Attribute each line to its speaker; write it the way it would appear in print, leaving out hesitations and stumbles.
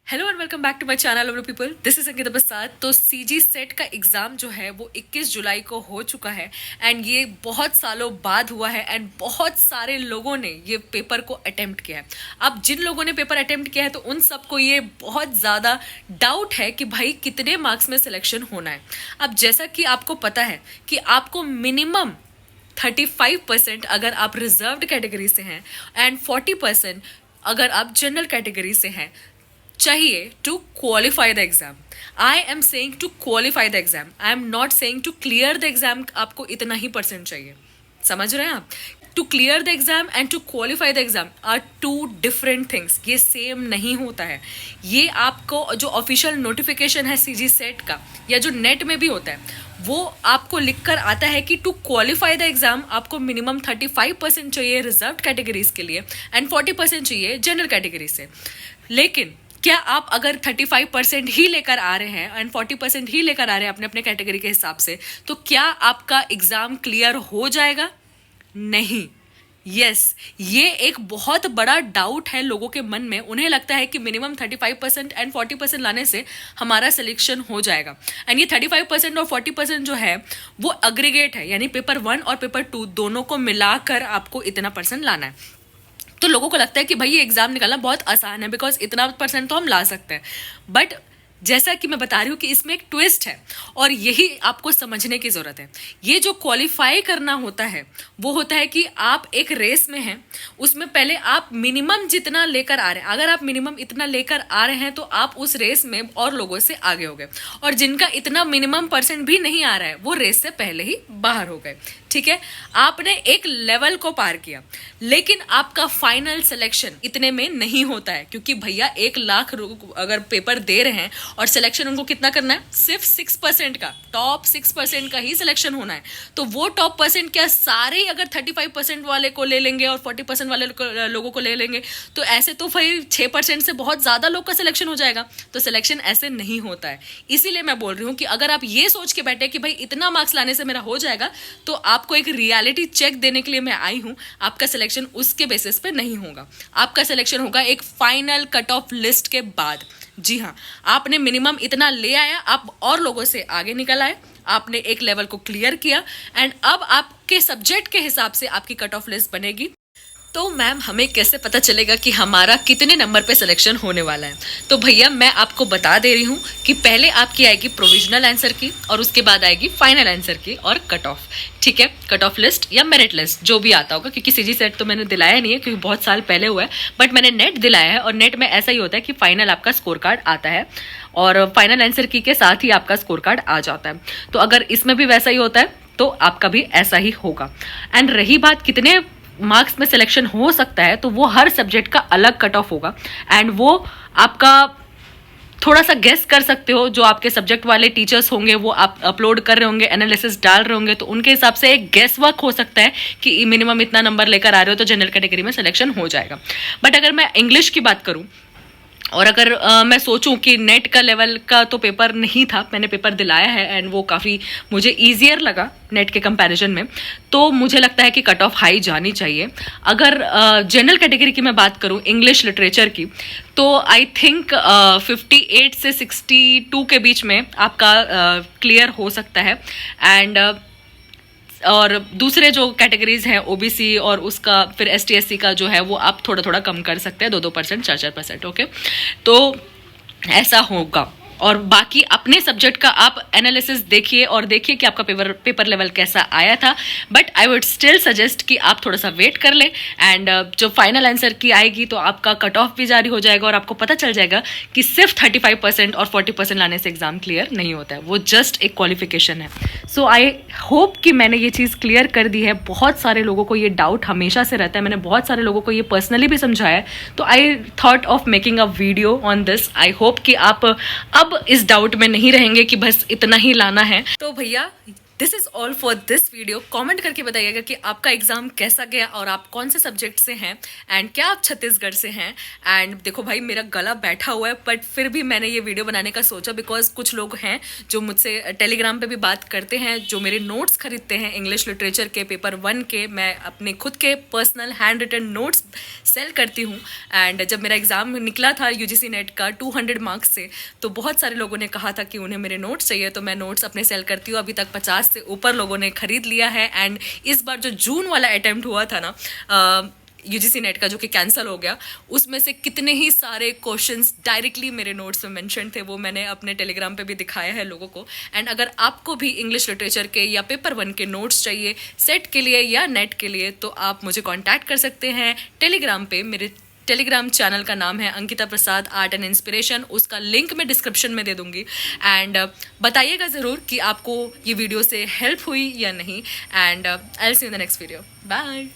Speaker 1: Hello and welcome back to my channel lovely people. This is Ankita Prasad. तो CG set का exam जो है वो 21 जुलाई को हो चुका है एंड ये बहुत सालों बाद हुआ है एंड बहुत सारे लोगों ने ये पेपर को अटेम्प्ट किया है। अब जिन लोगों ने पेपर अटेम्प्ट किया है तो उन सबको ये बहुत ज़्यादा डाउट है कि भाई कितने मार्क्स में सिलेक्शन होना है। अब जैसा कि आपको पता है कि आपको मिनिमम 35% अगर आप रिजर्व्ड कैटेगरी से हैं एंड 40% अगर आप जनरल कैटेगरी से हैं चाहिए to qualify the exam. I am saying to qualify the exam, I am not saying to clear the exam. आपको इतना ही परसेंट चाहिए, समझ रहे हैं आप? To clear the exam and to qualify the exam are two different things. ये same नहीं होता है। ये आपको जो ऑफिशियल नोटिफिकेशन है सीजी सेट का या जो नेट में भी होता है वो आपको लिखकर आता है कि टू क्वालिफाई द एग्जाम आपको मिनिमम 35% चाहिए रिजर्व्ड कैटेगरीज के लिए एंड 40% चाहिए जनरल कैटेगरी से। लेकिन क्या आप अगर 35% ही लेकर आ रहे हैं एंड 40% ही लेकर आ रहे हैं अपने अपने कैटेगरी के हिसाब से, तो क्या आपका एग्जाम क्लियर हो जाएगा? नहीं। यस, ये एक बहुत बड़ा डाउट है लोगों के मन में। उन्हें लगता है कि मिनिमम 35% एंड 40% लाने से हमारा सिलेक्शन हो जाएगा। एंड ये 35% और 40% जो है वो अग्रीगेट है, यानी पेपर 1 और पेपर 2 दोनों को मिलाकर आपको इतना परसेंट लाना है। तो लोगों को लगता है कि भाई ये एग्जाम निकालना बहुत आसान है बिकॉज इतना परसेंट तो हम ला सकते हैं। बट जैसा कि मैं बता रही हूँ कि इसमें एक ट्विस्ट है और यही आपको समझने की ज़रूरत है। ये जो क्वालिफाई करना होता है वो होता है कि आप एक रेस में हैं, उसमें पहले आप मिनिमम जितना लेकर आ रहे हैं, अगर आप मिनिमम इतना लेकर आ रहे हैं तो आप उस रेस में और लोगों से आगे हो गए, और जिनका इतना मिनिमम परसेंट भी नहीं आ रहा है वो रेस से पहले ही बाहर हो गए। ठीक है, आपने एक लेवल को पार किया, लेकिन आपका फाइनल सिलेक्शन इतने में नहीं होता है क्योंकि भैया 1 लाख अगर पेपर दे रहे हैं और सिलेक्शन उनको कितना करना है, सिर्फ 6% का, टॉप 6% का ही सिलेक्शन होना है। तो वो टॉप परसेंट क्या सारे ही अगर 35% वाले को ले लेंगे और 40% वाले लोगों को ले लेंगे तो ऐसे तो फिर 6% से बहुत ज़्यादा लोग का सिलेक्शन हो जाएगा। तो सिलेक्शन ऐसे नहीं होता है। इसीलिए मैं बोल रही हूँ कि अगर आप ये सोच के बैठे कि भाई इतना मार्क्स लाने से मेरा हो जाएगा, तो आपको एक रियलिटी चेक देने के लिए मैं आई हूँ। आपका सिलेक्शन उसके बेसिस पे नहीं होगा, आपका सिलेक्शन होगा एक फाइनल कट ऑफ लिस्ट के बाद। जी हाँ, आपने मिनिमम इतना ले आया, आप और लोगों से आगे निकल आए, आपने एक लेवल को क्लियर किया एंड अब आपके सब्जेक्ट के हिसाब से आपकी कट ऑफ लिस्ट बनेगी। तो मैम हमें कैसे पता चलेगा कि हमारा कितने नंबर पे सिलेक्शन होने वाला है? तो भैया मैं आपको बता दे रही हूँ कि पहले आपकी आएगी प्रोविजनल आंसर की और उसके बाद आएगी फाइनल आंसर की और कट ऑफ। ठीक है, कट ऑफ लिस्ट या मेरिट लिस्ट जो भी आता होगा, क्योंकि सीजी सेट तो मैंने दिलाया नहीं है क्योंकि बहुत साल पहले हुआ है, बट मैंने नेट दिलाया है और नेट में ऐसा ही होता है कि फाइनल आपका स्कोर कार्ड आता है और फाइनल आंसर की के साथ ही आपका स्कोर कार्ड आ जाता है। तो अगर इसमें भी वैसा ही होता है तो आपका भी ऐसा ही होगा। एंड रही बात कितने मार्क्स में सिलेक्शन हो सकता है, तो वो हर सब्जेक्ट का अलग कट ऑफ होगा एंड वो आपका थोड़ा सा गेस कर सकते हो। जो आपके सब्जेक्ट वाले टीचर्स होंगे वो आप अपलोड कर रहे होंगे, एनालिसिस डाल रहे होंगे, तो उनके हिसाब से एक गेस वर्क हो सकता है कि मिनिमम इतना नंबर लेकर आ रहे हो तो जनरल कैटेगरी में सिलेक्शन हो जाएगा। बट अगर मैं इंग्लिश की बात करूँ और अगर मैं सोचूं कि नेट का लेवल का तो पेपर नहीं था, मैंने पेपर दिलाया है एंड वो काफ़ी मुझे ईजियर लगा नेट के कंपैरिजन में, तो मुझे लगता है कि कट ऑफ हाई जानी चाहिए। अगर जनरल कैटेगरी की मैं बात करूं, इंग्लिश लिटरेचर की, तो आई थिंक 58 से 62 के बीच में आपका क्लियर हो सकता है। एंड और दूसरे जो कैटेगरीज हैं ओबीसी और उसका फिर एसटी एससी का जो है वो आप थोड़ा थोड़ा कम कर सकते हैं, 2-2%, 4-4%। ओके, तो ऐसा होगा। और बाकी अपने सब्जेक्ट का आप एनालिसिस देखिए और देखिए कि आपका पेपर लेवल कैसा आया था। But I would still suggest कि आप थोड़ा सा वेट कर लें एंड जो फाइनल आंसर की आएगी तो आपका कट ऑफ भी जारी हो जाएगा और आपको पता चल जाएगा कि सिर्फ 35% और 40% लाने से एग्जाम क्लियर नहीं होता है, वो जस्ट एक क्वालिफिकेशन है। सो आई होप कि मैंने ये चीज़ क्लियर कर दी है। बहुत सारे लोगों को ये डाउट हमेशा से रहता है, मैंने बहुत सारे लोगों को ये पर्सनली भी समझाया है, तो I thought of making a video on this. I hope कि आप अब इस डाउट में नहीं रहेंगे कि बस इतना ही लाना है। तो भैया this is all for this video. Comment करके बताइएगा कि आपका एग्ज़ाम कैसा गया और आप कौन से सब्जेक्ट से हैं एंड क्या आप छत्तीसगढ़ से हैं। एंड देखो भाई, मेरा गला बैठा हुआ है बट फिर भी मैंने ये वीडियो बनाने का सोचा बिकॉज कुछ लोग हैं जो मुझसे टेलीग्राम पे भी बात करते हैं, जो मेरे नोट्स खरीदते हैं इंग्लिश लिटरेचर के पेपर 1 के। मैं अपने खुद के personal hand written notes sell करती हूँ। एंड जब मेरा एग्ज़ाम निकला था यूजीसी नेट का 200 मार्क्स से, तो बहुत सारे लोगों ने कहा था कि उन्हें मेरे नोट्स चाहिए, तो मैं नोट्स अपने सेल करती हूँ। अभी तक 50 से ऊपर लोगों ने खरीद लिया है। एंड इस बार जो जून वाला अटेम्प्ट हुआ था ना यूजीसी नेट का, जो कि कैंसिल हो गया, उसमें से कितने ही सारे क्वेश्चंस डायरेक्टली मेरे नोट्स में मेंशन थे, वो मैंने अपने टेलीग्राम पे भी दिखाया है लोगों को। एंड अगर आपको भी इंग्लिश लिटरेचर के या पेपर 1 के नोट्स चाहिए सेट के लिए या नेट के लिए, तो आप मुझे कांटेक्ट कर सकते हैं टेलीग्राम पे। मेरे टेलीग्राम चैनल का नाम है अंकिता प्रसाद आर्ट एंड इंस्पिरेशन, उसका लिंक मैं डिस्क्रिप्शन में दे दूंगी। एंड बताइएगा ज़रूर कि आपको ये वीडियो से हेल्प हुई या नहीं। And I will see you in the next video. Bye.